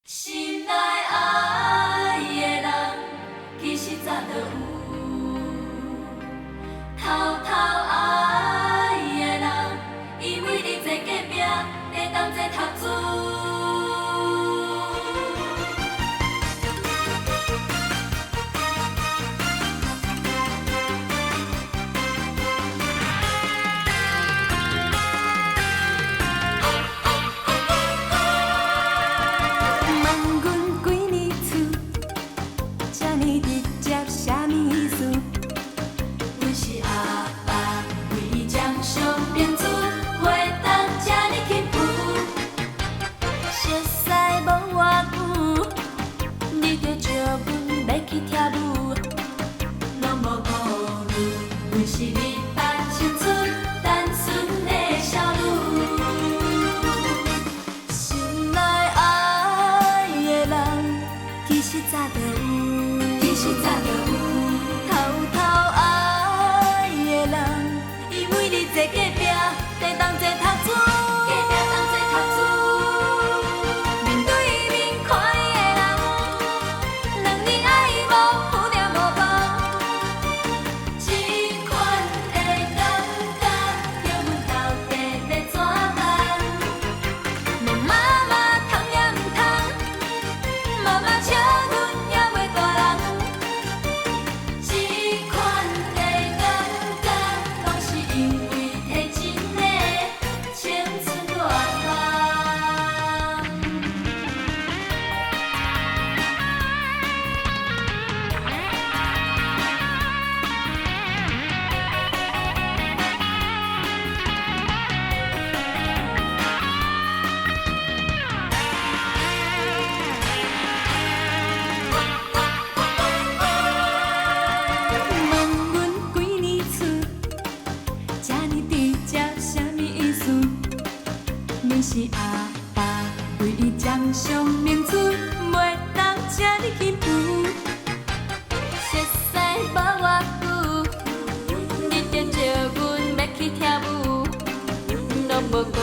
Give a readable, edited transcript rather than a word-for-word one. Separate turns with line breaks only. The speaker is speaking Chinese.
心内爱的人，其实早就有；偷偷爱的人，因为你做隔壁，会当做读书。问阮几年厝，这呢直接，啥物意思？阮是阿爸为将相变厝，袂当这呢轻浮。熟悉无偌久，你着招阮要去跳舞，拢无顾虑，阮是你白青春单纯的少女。心内爱的人，其实早就有，偷偷爱的人，因为你坐隔壁，得当做读书。面对面看伊的人，两年爱无有了无望，这款的感觉，叫阮到底要怎办？问妈妈通也毋通，妈妈笑阮也袂大人。这款的感觉，拢是因为提真的青春乱放。问阮几年厝，这呢直接，啥物意思？阮是阿爸为伊将相明厝，袂当这呢轻浮。熟悉无偌久，你着招阮要去跳舞，拢无顾